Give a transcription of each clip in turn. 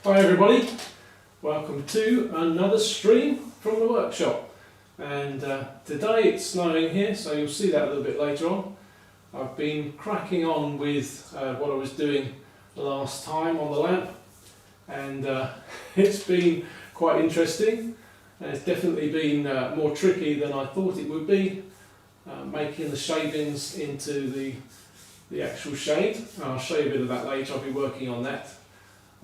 Hi everybody, welcome to another stream from the workshop, and today it's snowing here, so you'll see that a little bit later on. I've been cracking on with what I was doing last time on the lamp, and it's been quite interesting, and it's definitely been more tricky than I thought it would be, making the shavings into the actual shade. I'll show you a bit of that later. I'll be working on that.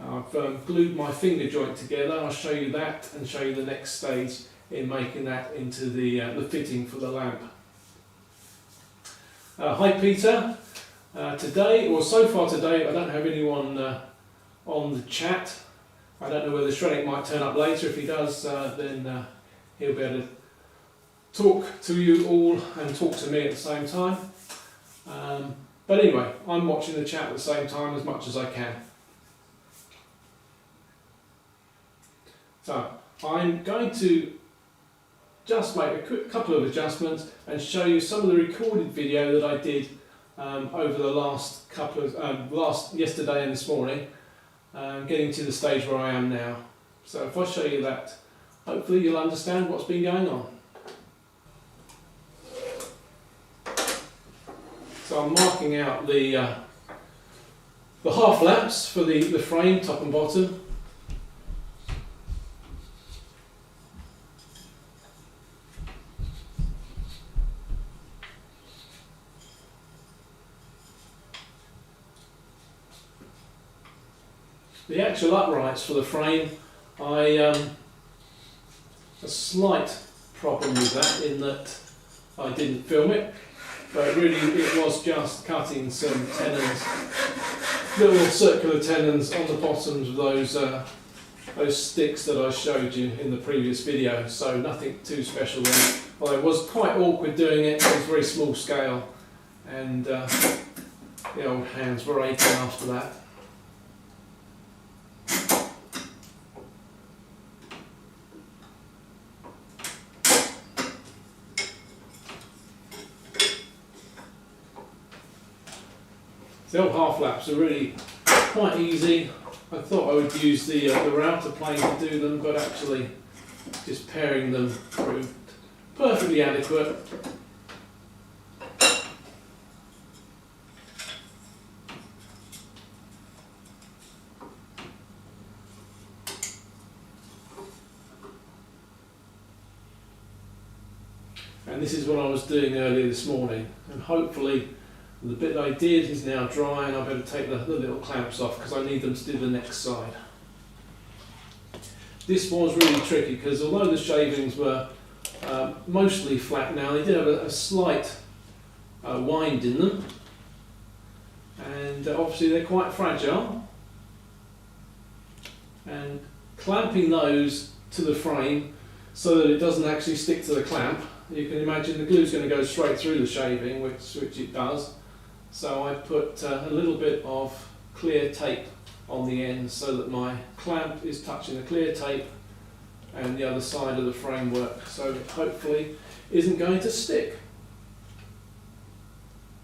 I've glued my finger joint together. I'll show you that and show you the next stage in making that into the fitting for the lamp. Hi Peter. Today, or so far today, I don't have anyone on the chat. I don't know whether Shrenik might turn up later. If he does, then he'll be able to talk to you all and talk to me at the same time. But anyway, I'm watching the chat at the same time as much as I can. So I'm going to just make a quick couple of adjustments and show you some of the recorded video that I did over the last couple of yesterday and this morning, getting to the stage where I am now. So if I show you that, hopefully you'll understand what's been going on. So I'm marking out the half laps for the frame, top and bottom. The actual uprights for the frame, a slight problem with that in that I didn't film it, but really it was just cutting some tenons, little circular tenons on the bottoms of those sticks that I showed you in the previous video, so nothing too special there. Although it was quite awkward doing it, it was very small scale, and the old hands were aching after that. The old half laps are really quite easy. I thought I would use the router plane to do them, but actually just pairing them proved perfectly adequate. And this is what I was doing earlier this morning, and hopefully the bit I did is now dry, and I better take the little clamps off because I need them to do the next side. This was really tricky because although the shavings were mostly flat now, they did have a slight wind in them, and obviously they're quite fragile, and clamping those to the frame so that it doesn't actually stick to the clamp, you can imagine the glue's going to go straight through the shaving, which it does. So I put a little bit of clear tape on the end so that my clamp is touching the clear tape and the other side of the framework, so it hopefully isn't going to stick.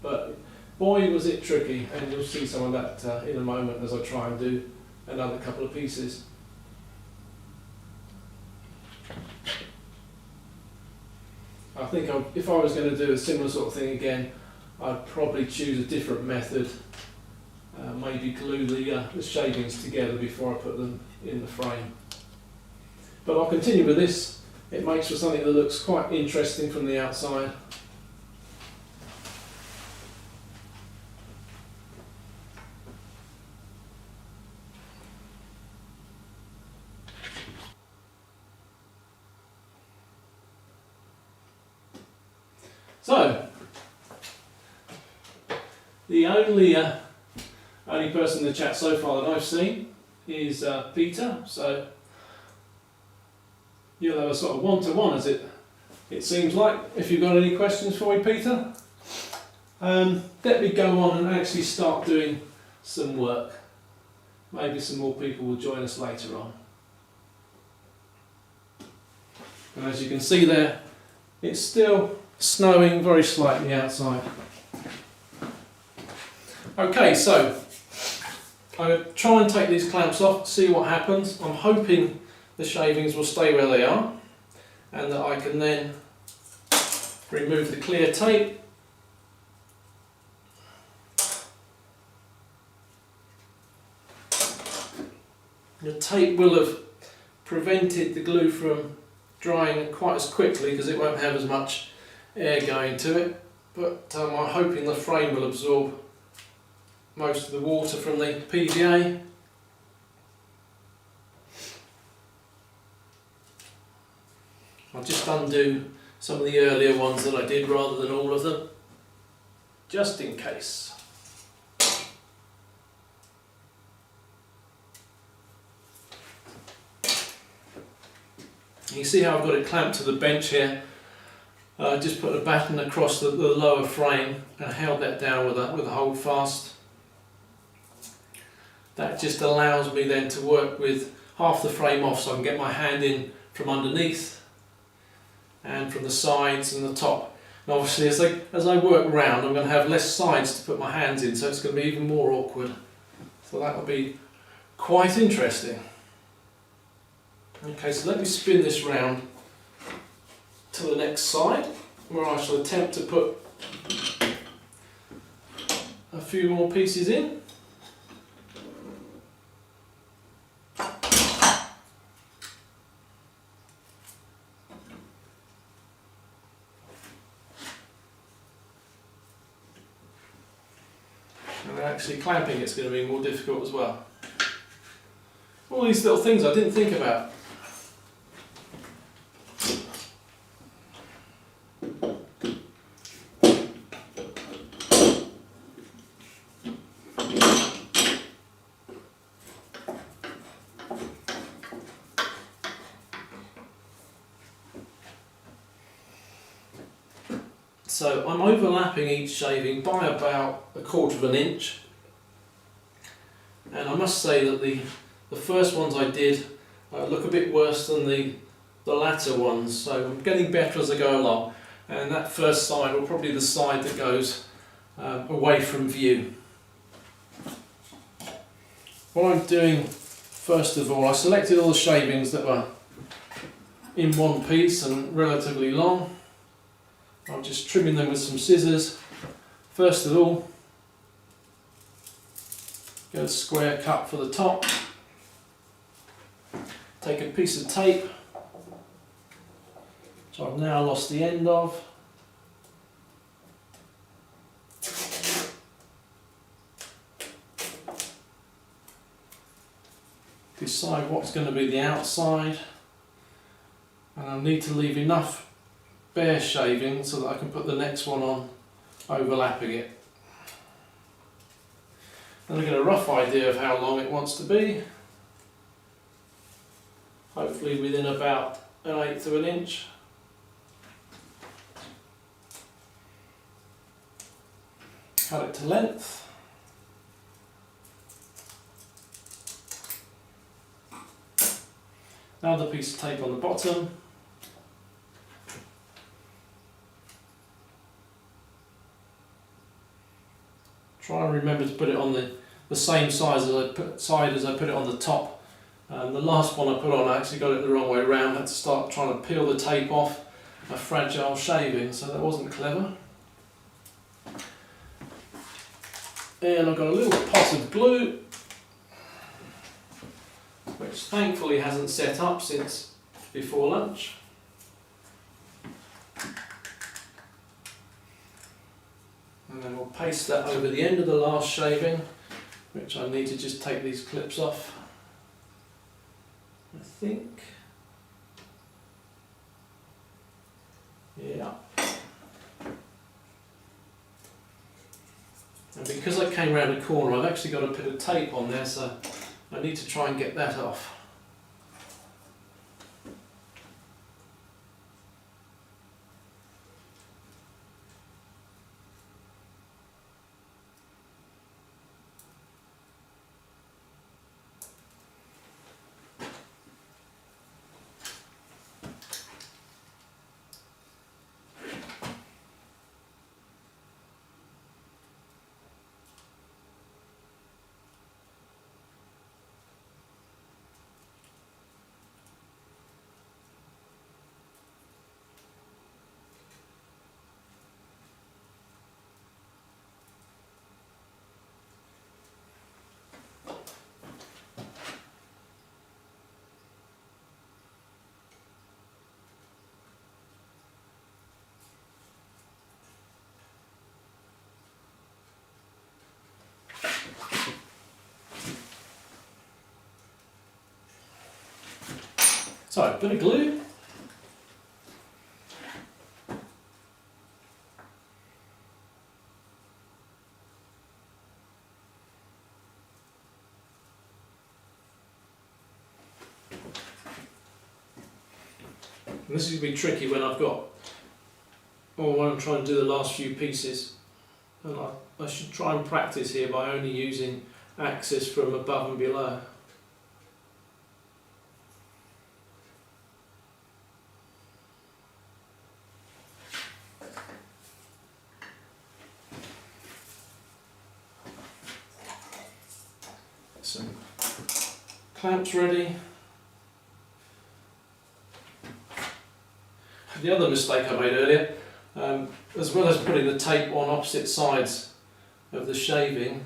But boy was it tricky, and you'll see some of that in a moment as I try and do another couple of pieces. I think if I was going to do a similar sort of thing again, I'd probably choose a different method, maybe glue the shavings together before I put them in the frame. But I'll continue with this. It makes for something that looks quite interesting from the outside. So, the only person in the chat so far that I've seen is Peter, so you'll have a sort of one-to-one as it seems like. If you've got any questions for me, Peter, let me go on and actually start doing some work. Maybe some more people will join us later on. And as you can see there, it's still snowing very slightly outside. Okay, so I'm going to try and take these clamps off, see what happens. I'm hoping the shavings will stay where they are and that I can then remove the clear tape. The tape will have prevented the glue from drying quite as quickly because it won't have as much air going to it, but I'm hoping the frame will absorb most of the water from the PVA. I'll just undo some of the earlier ones that I did rather than all of them, just in case. You can see how I've got it clamped to the bench here. I just put a batten across the lower frame and held that down with a hold fast. That just allows me then to work with half the frame off, so I can get my hand in from underneath and from the sides and the top. And obviously as I work round, I'm going to have less sides to put my hands in, so it's going to be even more awkward. So that will be quite interesting. Okay, so let me spin this round to the next side, where I shall attempt to put a few more pieces in. And actually clamping it's going to be more difficult as well. All these little things I didn't think about. So I'm overlapping each shaving by about 1/4 of an inch, and I must say that the first ones I did look a bit worse than the latter ones, so I'm getting better as I go along, and that first side will probably be the side that goes away from view. What I'm doing first of all, I selected all the shavings that were in one piece and relatively long. I'm just trimming them with some scissors. First of all, get a square cut for the top. Take a piece of tape, which I've now lost the end of. Decide what's going to be the outside, and I'll need to leave enough bare shaving so that I can put the next one on overlapping it. Then I get a rough idea of how long it wants to be, hopefully within about 1/8 of an inch. Cut it to length. Another piece of tape on the bottom. Try and remember to put it on the same side as I put it on the top. The last one I put on, I actually got it the wrong way around. I had to start trying to peel the tape off a fragile shaving, so that wasn't clever. And I've got a little pot of glue, which thankfully hasn't set up since before lunch. And then we'll paste that over the end of the last shaving, which I need to just take these clips off, I think. Yeah. And because I came round a corner, I've actually got a bit of tape on there, so I need to try and get that off. So, a bit of glue. And this is going to be tricky when I've got, or when I'm trying to do the last few pieces. And I should try and practice here by only using axes from above and below. Some clamps ready. The other mistake I made earlier, as well as putting the tape on opposite sides of the shaving,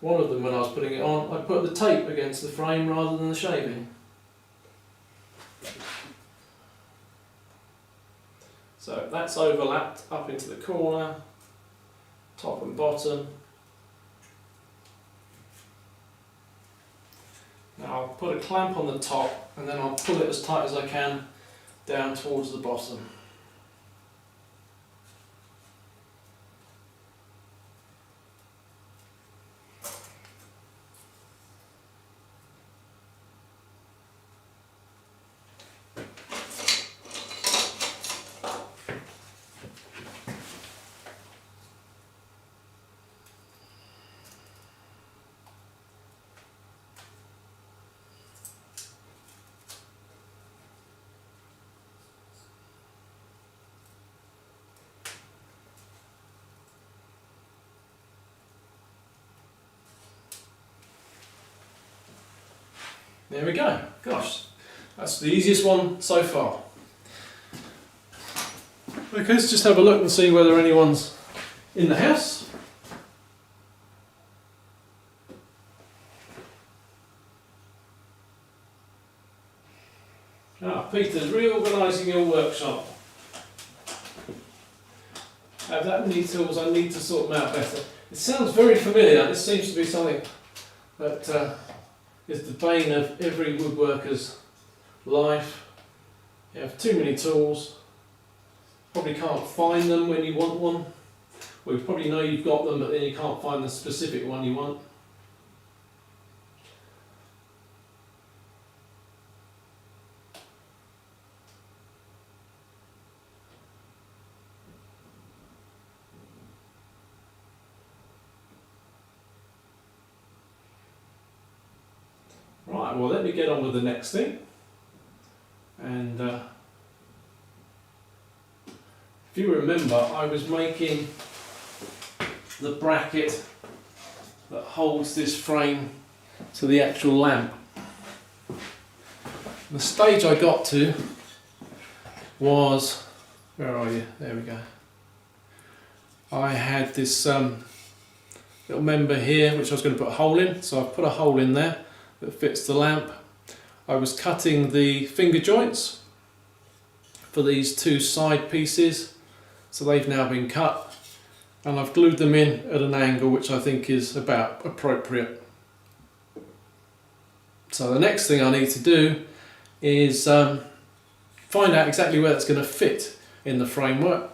one of them when I was putting it on, I put the tape against the frame rather than the shaving. So that's overlapped up into the corner, top and bottom. Now I'll put a clamp on the top and then I'll pull it as tight as I can down towards the bottom. There we go. Gosh, that's the easiest one so far. Okay, let's just have a look and see whether anyone's in the house. Peter's reorganising your workshop. I have that many tools, I need to sort them out better. It sounds very familiar. This seems to be something that is the bane of every woodworker's life. You have too many tools, probably can't find them when you want one, or you probably know you've got them but then you can't find the specific one you want. Right, well let me get on with the next thing. And if you remember, I was making the bracket that holds this frame to the actual lamp. The stage I got to was, where are you? There we go. I had this little member here which I was going to put a hole in, so I've put a hole in there that fits the lamp. I was cutting the finger joints for these two side pieces, so they've now been cut, and I've glued them in at an angle which I think is about appropriate. So the next thing I need to do is find out exactly where it's going to fit in the framework.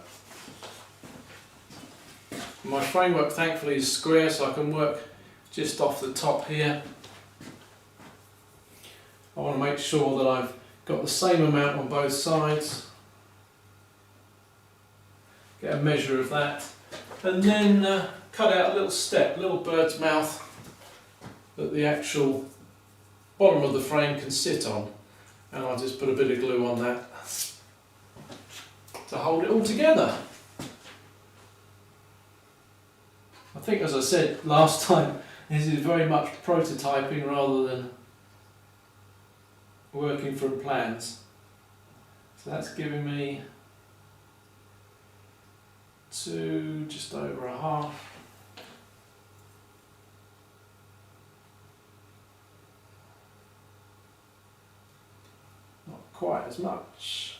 My framework thankfully is square, so I can work just off the top here. I want to make sure that I've got the same amount on both sides. Get a measure of that, and then cut out a little step, a little bird's mouth that the actual bottom of the frame can sit on, and I'll just put a bit of glue on that to hold it all together. I think, as I said last time, this is very much prototyping rather than working from plans. So that's giving me just over a half. Not quite as much.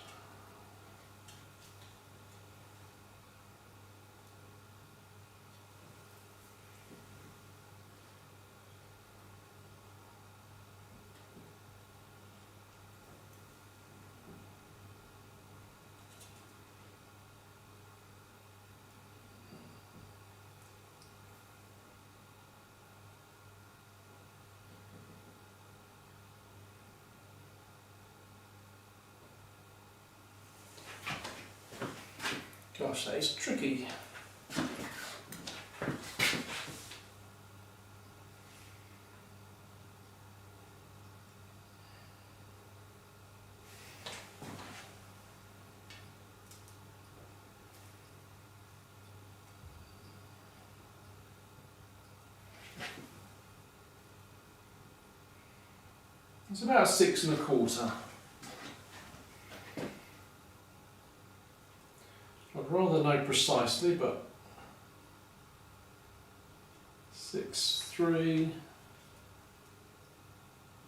Gosh, that is tricky. It's about 6 1/4. I'd rather know precisely, but 6.3,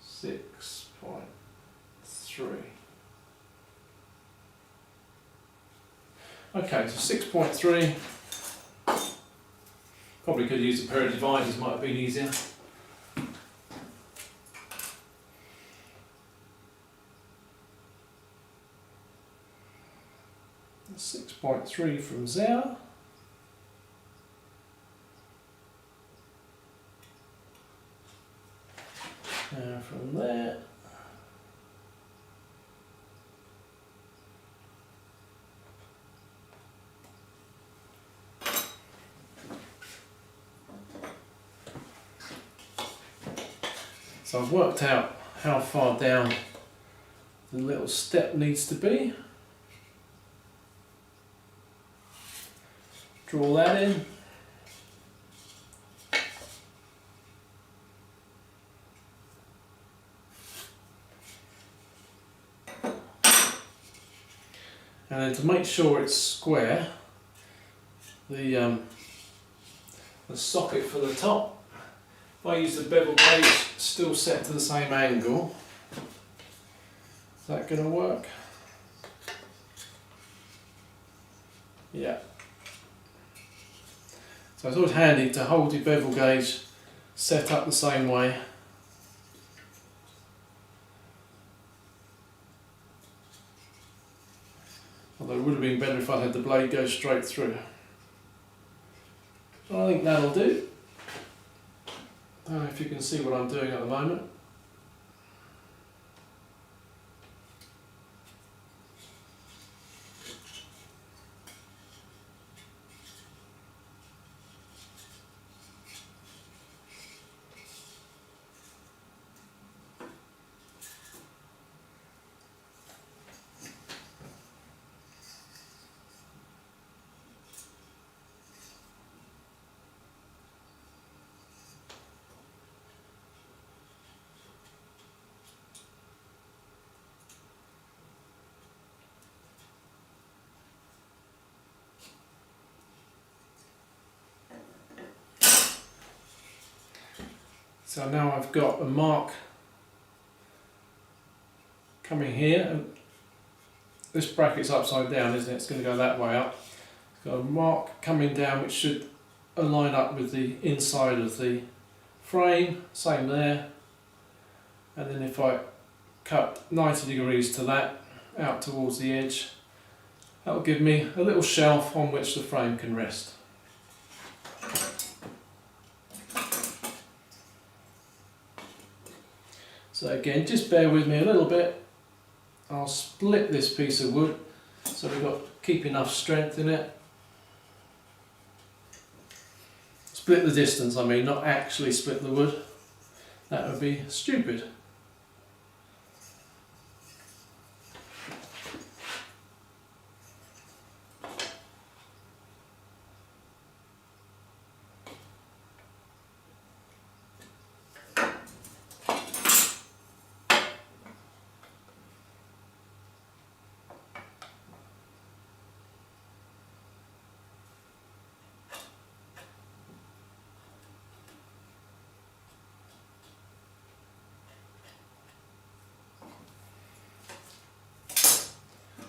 6.3. Okay, so 6.3. Probably could use a pair of dividers, might have been easier. 6.3 from there. And from there. So I've worked out how far down the little step needs to be. Draw that in. And then to make sure it's square, the socket for the top, if I use the bevel gauge still set to the same angle, is that going to work? Yeah. So it's always handy to hold your bevel gauge set up the same way. Although it would have been better if I had the blade go straight through. So I think that'll do. I don't know if you can see what I'm doing at the moment. So now I've got a mark coming here, and this bracket's upside down, isn't it? It's going to go that way up. Got a mark coming down which should align up with the inside of the frame, same there. And then if I cut 90 degrees to that, out towards the edge, that will give me a little shelf on which the frame can rest. So again, just bear with me a little bit. I'll split this piece of wood so we've got keep enough strength in it. Split the distance, I mean, not actually split the wood. That would be stupid.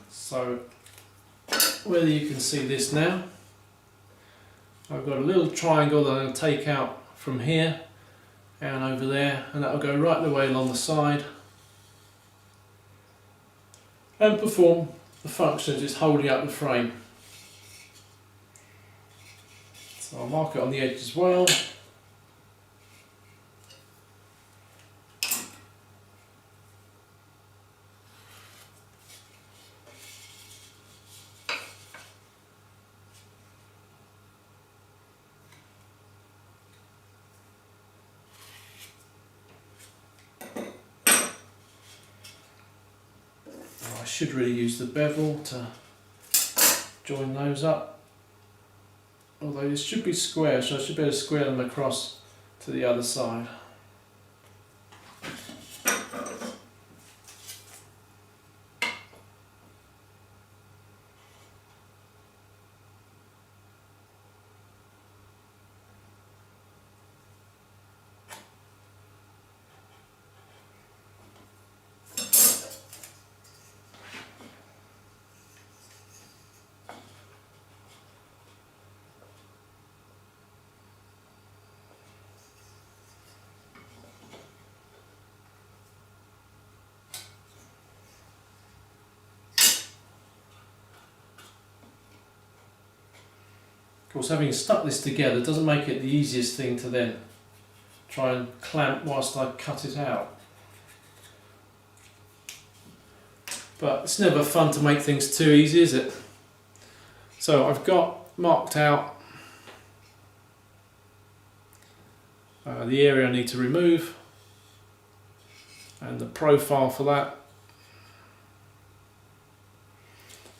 So, whether you can see this now, I've got a little triangle that I'm going to take out from here and over there, and that will go right the way along the side and perform the function of just holding up the frame. So I'll mark it on the edge as well. I should really use the bevel to join those up. Although this should be square, so I should be able to square them across to the other side. Of course, having stuck this together doesn't make it the easiest thing to then try and clamp whilst I cut it out. But it's never fun to make things too easy, is it? So I've got marked out the area I need to remove and the profile for that.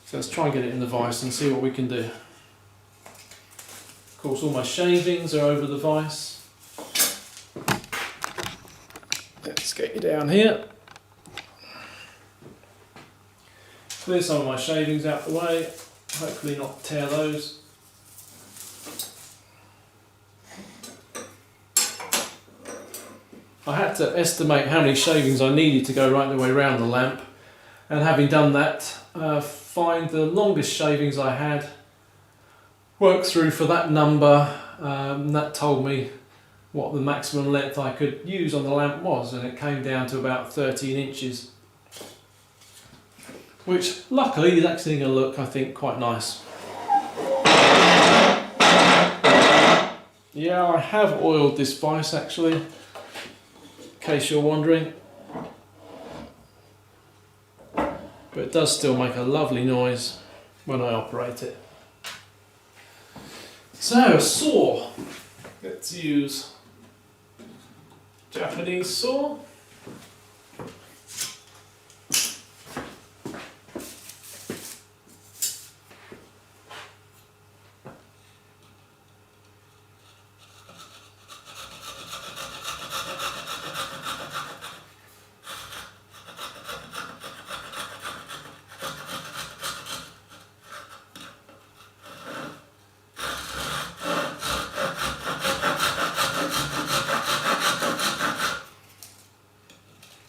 So let's try and get it in the vise and see what we can do. Of course, all my shavings are over the vise. Let's get you down here. Clear some of my shavings out the way, hopefully not tear those. I had to estimate how many shavings I needed to go right the way around the lamp, and having done that, find the longest shavings I had, worked through for that number, that told me what the maximum length I could use on the lamp was, and it came down to about 13 inches. Which luckily is actually going to look, I think, quite nice. Yeah, I have oiled this vise actually, in case you're wondering. But it does still make a lovely noise when I operate it. So, a saw. Let's use Japanese saw.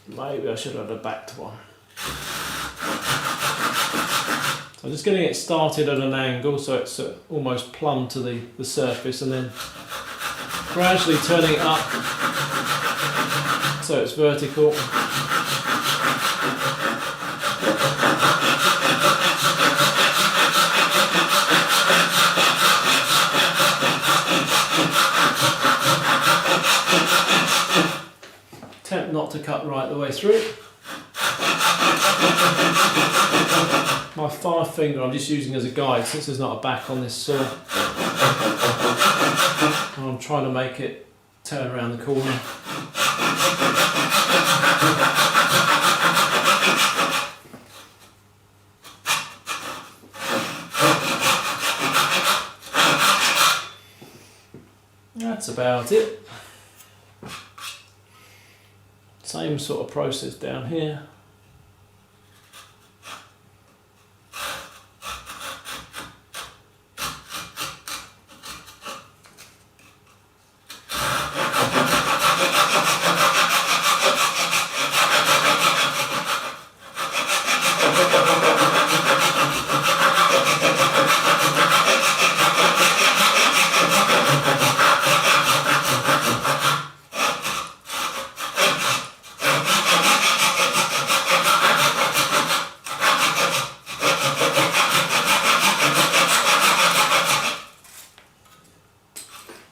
Maybe I should have had a backed one. So I'm just getting it started at an angle so it's almost plumb to the surface, and then gradually turning it up so it's vertical. Attempt not to cut right the way through. My 5 finger I'm just using as a guide since there's not a back on this saw. And I'm trying to make it turn around the corner. That's about it. Same sort of process down here.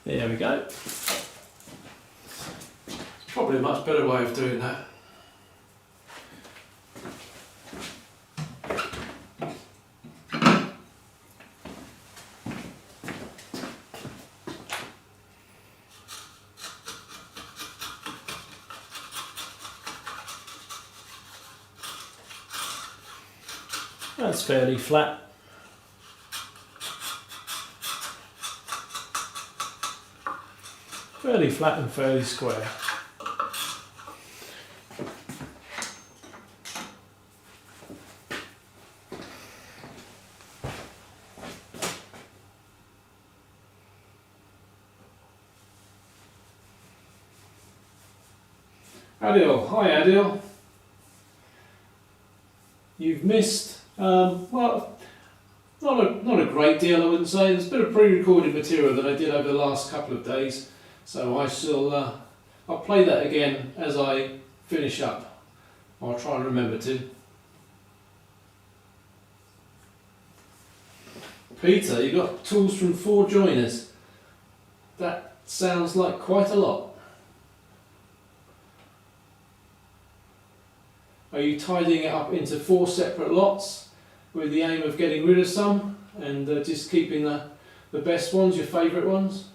There we go. Probably a much better way of doing that. That's fairly flat. Fairly flat and fairly square. Adil, hi Adil. You've missed, well, not a great deal I wouldn't say. There's a bit of pre-recorded material that I did over the last couple of days, so I shall, I'll play that again as I finish up. I'll try and remember to. Peter, you got tools from 4 joiners. That sounds like quite a lot. Are you tidying it up into 4 separate lots with the aim of getting rid of some and just keeping the best ones, your favourite ones?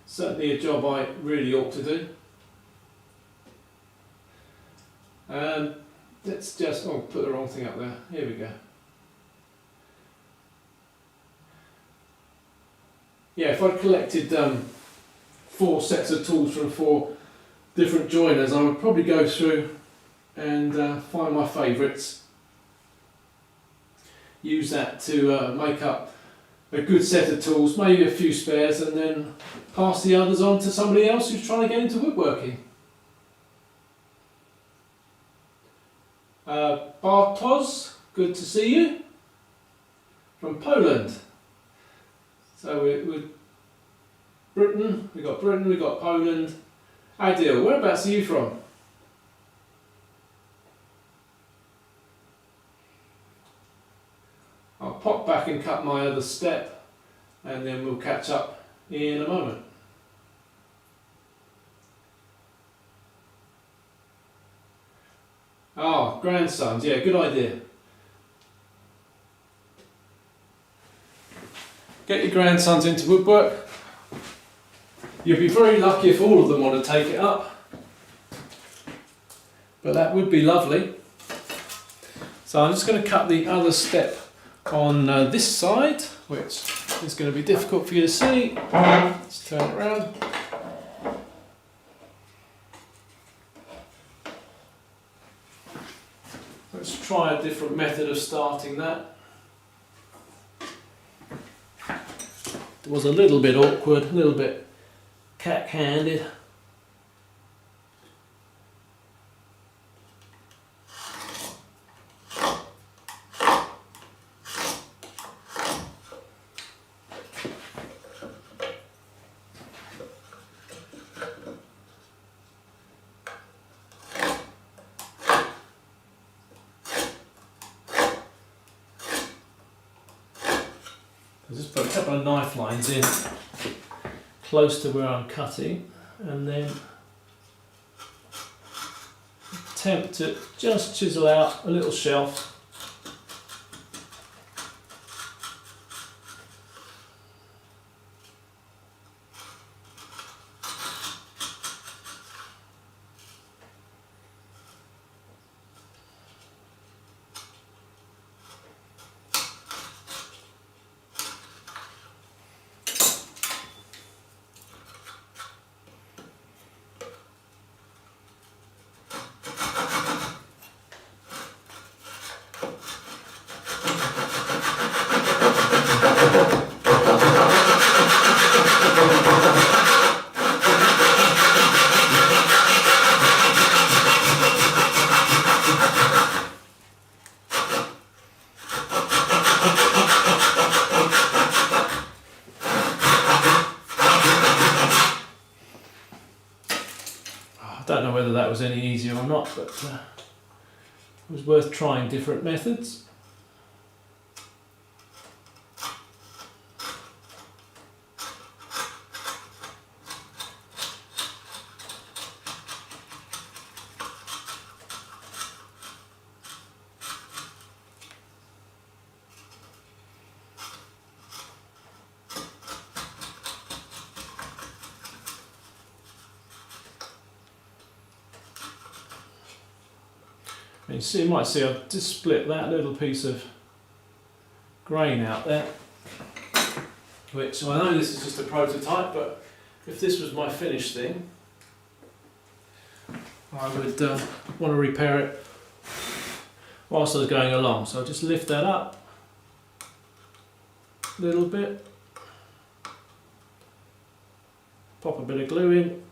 Certainly a job I really ought to do. Let's just, oh, put the wrong thing up there. Here we go. Yeah, if I'd collected 4 sets of tools from 4 different joiners, I would probably go through and find my favourites. Use that to make up a good set of tools, maybe a few spares, and then pass the others on to somebody else who's trying to get into woodworking. Bartosz, good to see you, from Poland. So we're Britain, we've got Poland. Ideal, whereabouts are you from? I'll pop back and cut my other step and then we'll catch up in a moment. Ah, grandsons, yeah, good idea. Get your grandsons into woodwork. You'll be very lucky if all of them want to take it up, but that would be lovely. So I'm just going to cut the other step on this side, which is going to be difficult for you to see. Let's turn it around. Let's try a different method of starting that. It was a little bit awkward, a little bit cack-handed. I'll just put a couple of knife lines in close to where I'm cutting and then attempt to just chisel out a little shelf. I don't know whether that was any easier or not, but it was worth trying different methods. And you might see I've just split that little piece of grain out there, which I know this is just a prototype, but if this was my finished thing, I would want to repair it whilst I was going along. So I'll just lift that up a little bit, pop a bit of glue in,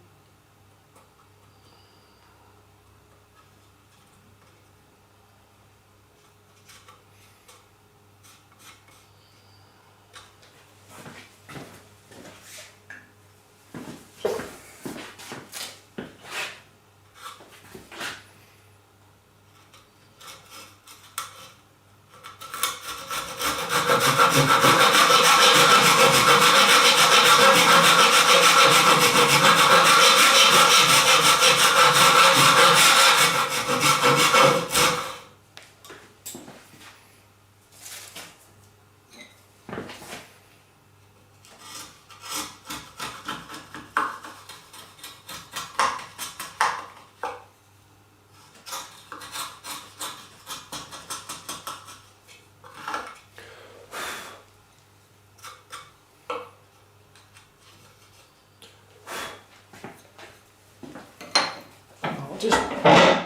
just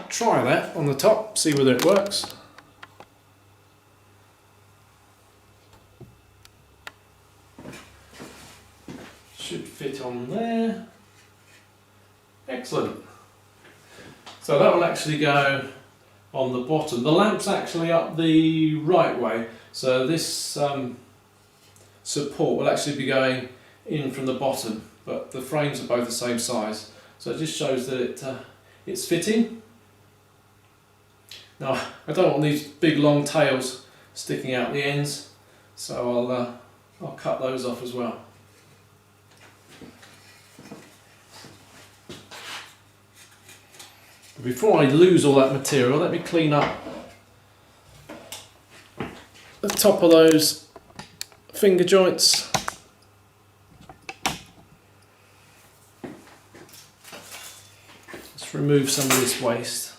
try that on the top, see whether it works. Should fit on there. Excellent. So that will actually go on the bottom. The lamp's actually up the right way, so this support will actually be going in from the bottom, but the frames are both the same size, so it just shows that it's fitting. Now I don't want these big long tails sticking out the ends, so I'll cut those off as well. Before I lose all that material, let me clean up the top of those finger joints. Let's remove some of this waste.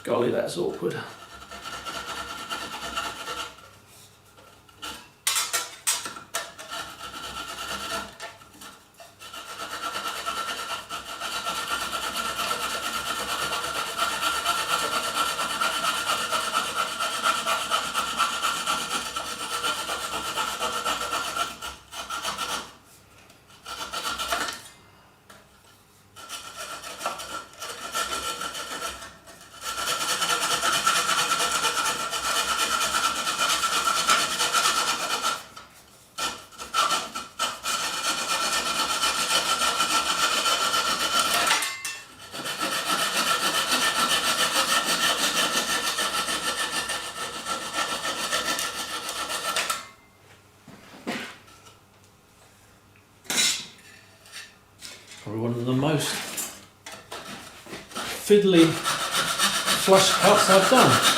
Golly, that's awkward. Probably one of the most fiddly flush cuts I've done.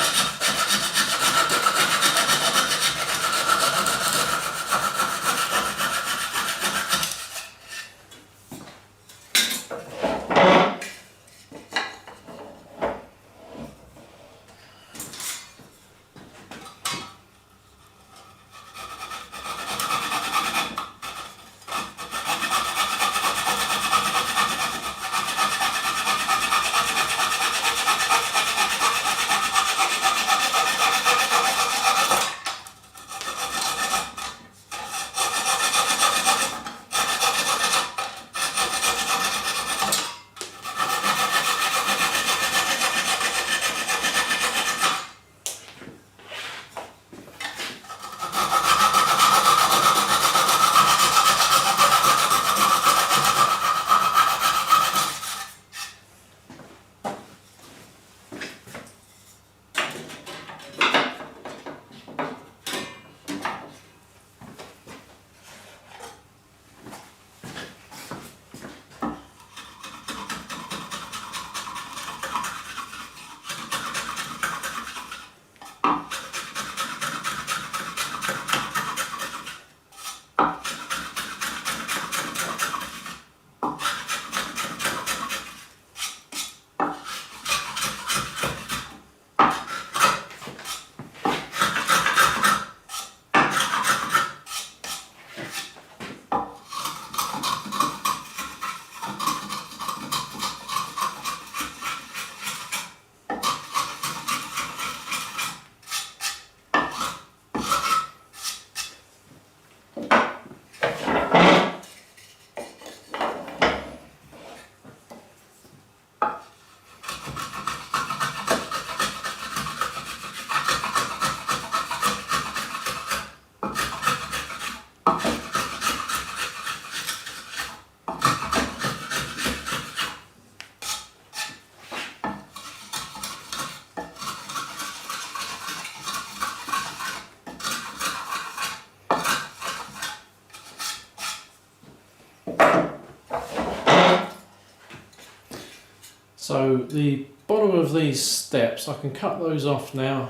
So the bottom of these steps, I can cut those off now.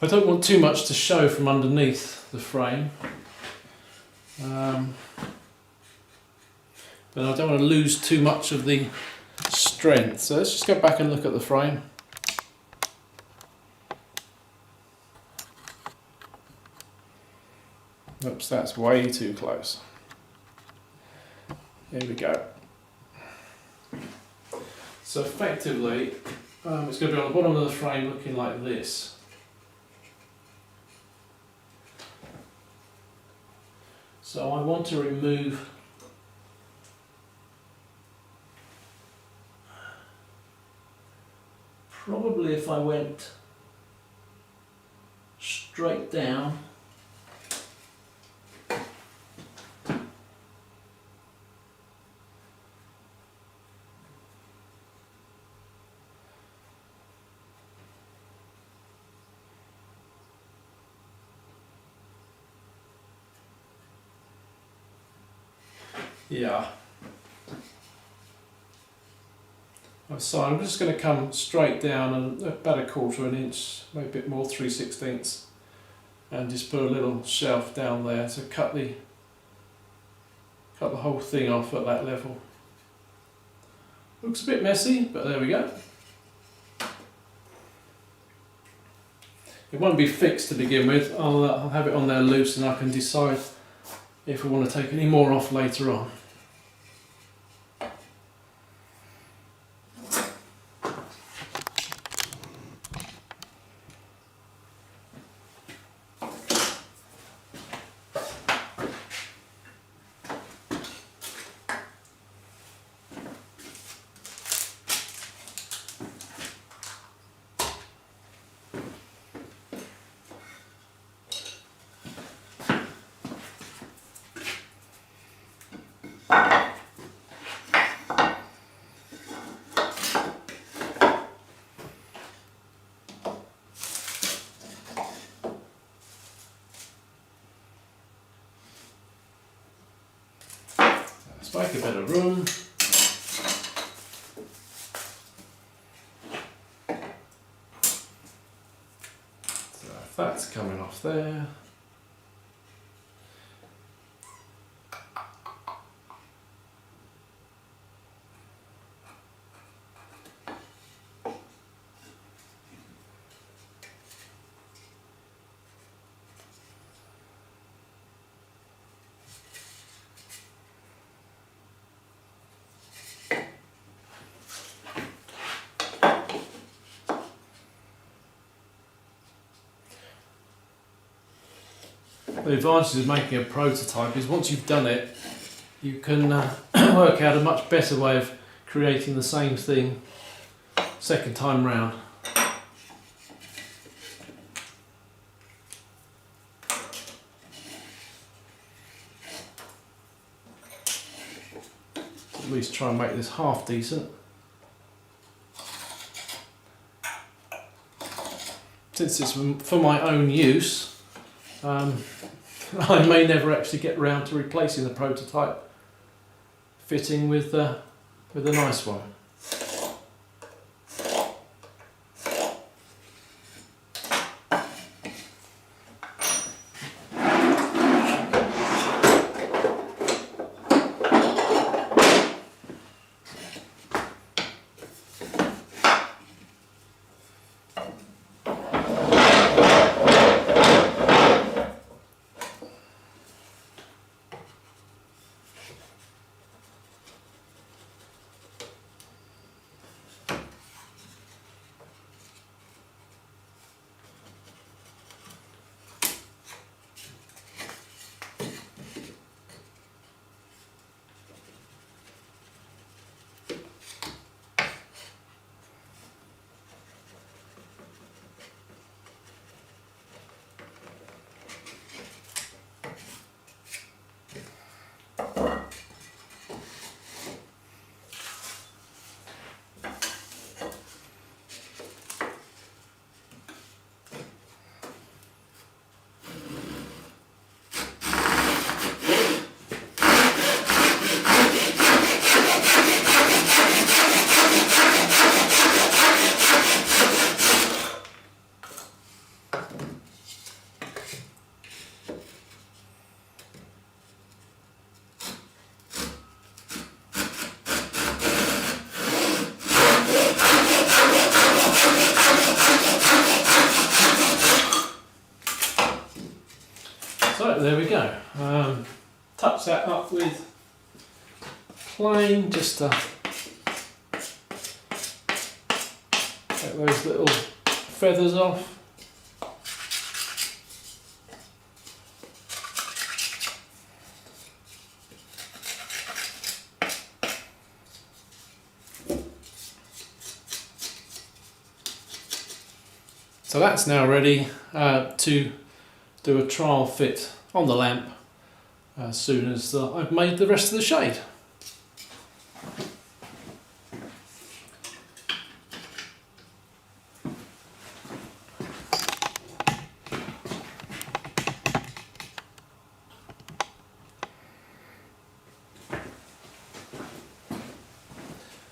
I don't want too much to show from underneath the frame, but I don't want to lose too much of the strength. So let's just go back and look at the frame. Oops, that's way too close. Here we go. So effectively, it's going to be on the bottom of the frame looking like this. So I want to remove probably if I went straight down, yeah. So I'm just going to come straight down and about 1/4 inch, maybe a bit more, 3/16, and just put a little shelf down there to cut the whole thing off at that level. Looks a bit messy, but there we go. It won't be fixed to begin with. I'll have it on there loose, and I can decide if we want to take any more off later on. Let's make a bit of room. So that's coming off there. The advantage of making a prototype is once you've done it, you can work out a much better way of creating the same thing second time round. At least try and make this half decent. Since it's for my own use, I may never actually get round to replacing the prototype fitting with a nice one. go. Touch that up with plain just to get those little feathers off. So that's now ready to do a trial fit on the lamp as soon as I've made the rest of the shade.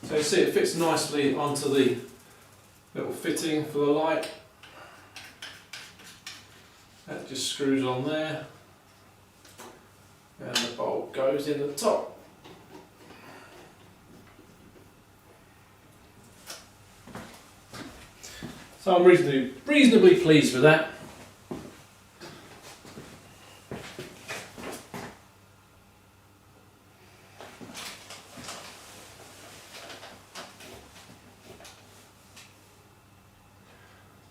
So you see it fits nicely onto the little fitting for the light. That just screws on there and the bulb goes in the top. So I'm reasonably pleased with that.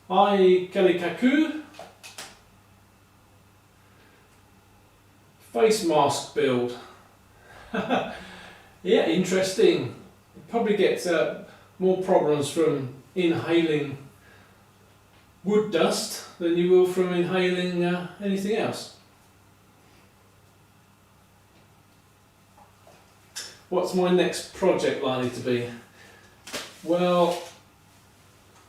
Ai Kalikaku face mask build. Yeah, interesting. You probably get more problems from inhaling wood dust than you will from inhaling anything else. What's my next project likely to be? Well,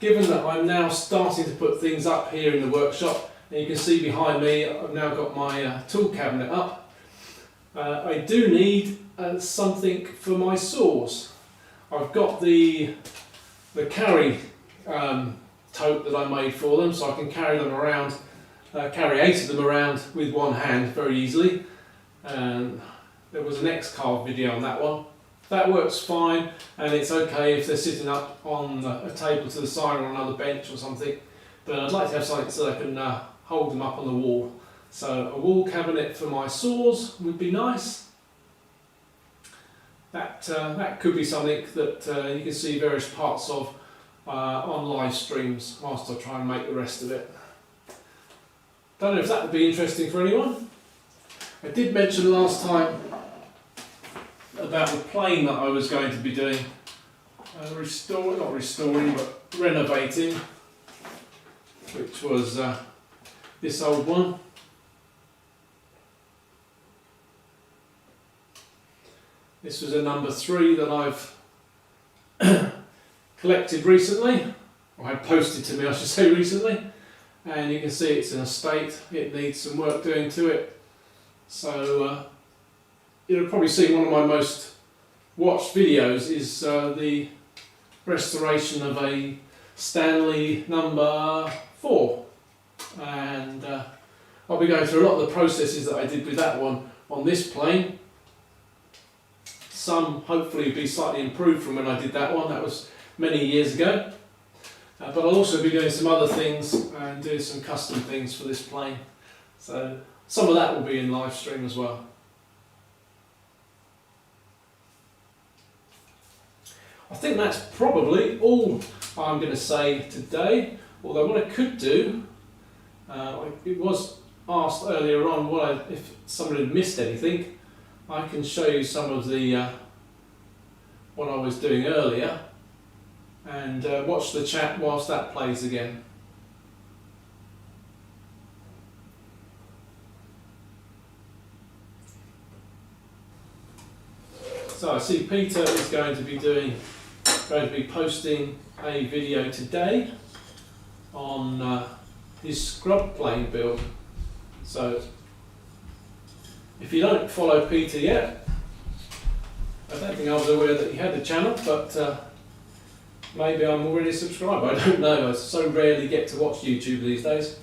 given that I'm now starting to put things up here in the workshop, and you can see behind me I've now got my tool cabinet up, I do need something for my saws. I've got the carry tote that I made for them, so I can carry them around, carry 8 of them around with one hand very easily. There was an X-carve video on that one. That works fine, and it's okay if they're sitting up on a table to the side or on another bench or something, but I'd like to have something so I can hold them up on the wall. So a wall cabinet for my saws would be nice. That could be something that you can see various parts of on live streams whilst I try and make the rest of it. Don't know if that would be interesting for anyone. I did mention last time about the plane that I was going to be doing, not restoring, but renovating, which was this old one. This was a number 3 that I've collected recently, or had posted to me I should say recently, and you can see it's in a state, it needs some work doing to it. So you'll probably see one of my most watched videos is the restoration of a Stanley number 4, and I'll be going through a lot of the processes that I did with that one on this plane. Some hopefully will be slightly improved from when I did that one, that was many years ago, but I'll also be doing some other things and doing some custom things for this plane, so some of that will be in live stream as well. I think that's probably all I'm going to say today, although what I could do, it was asked earlier on if someone had missed anything. I can show you some of the what I was doing earlier and watch the chat whilst that plays again. So I see Peter is going to be posting a video today on his scrub plane build. So if you don't follow Peter yet, I don't think I was aware that he had a channel, but maybe I'm already subscribed, I don't know, I so rarely get to watch YouTube these days.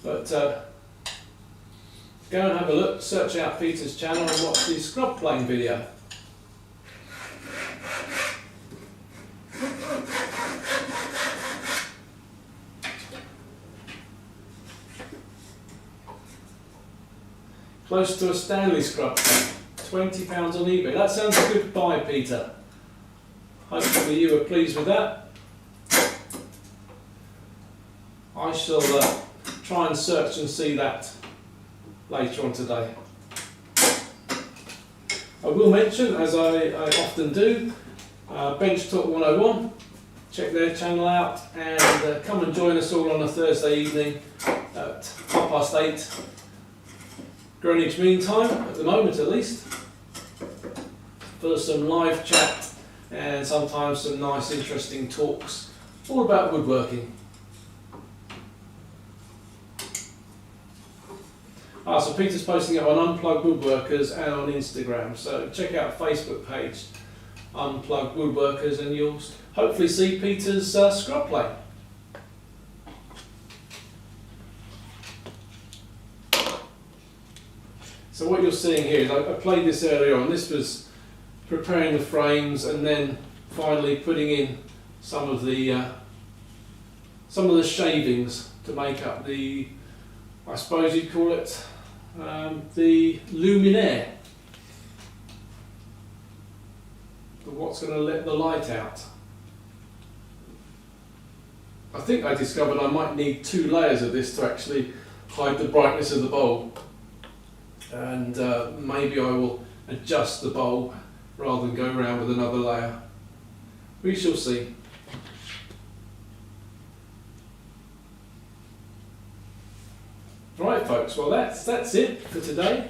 But go and have a look, search out Peter's channel and watch the scrub plane video. close to a Stanley scrub plate. £20 on eBay. That sounds a good buy, Peter. Hopefully you are pleased with that. I shall try and search and see that later on today. I will mention, as I often do, Bench Talk 101. Check their channel out and come and join us all on a Thursday evening at 8:30 Greenwich Mean Time, at the moment at least, for some live chat and sometimes some nice interesting talks all about woodworking. So Peter's posting it on Unplugged Woodworkers and on Instagram, so check out the Facebook page Unplugged Woodworkers and you'll hopefully see Peter's scrub plate. So what you're seeing here is I played this earlier on. This was preparing the frames and then finally putting in some of the shavings to make up the, I suppose you'd call it, the luminaire. What's going to let the light out. I think I discovered I might need 2 layers of this to actually hide the brightness of the bulb, and maybe I will adjust the bulb rather than go around with another layer. We shall see. Right folks, well that's it for today.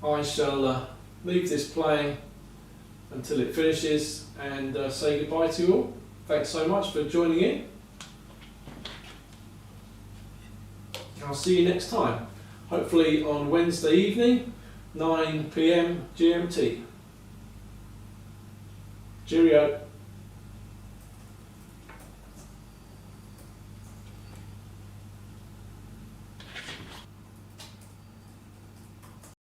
I shall leave this playing until it finishes and say goodbye to you all. Thanks so much for joining in. I'll see you next time, hopefully on Wednesday evening, 9 PM GMT. Cheerio.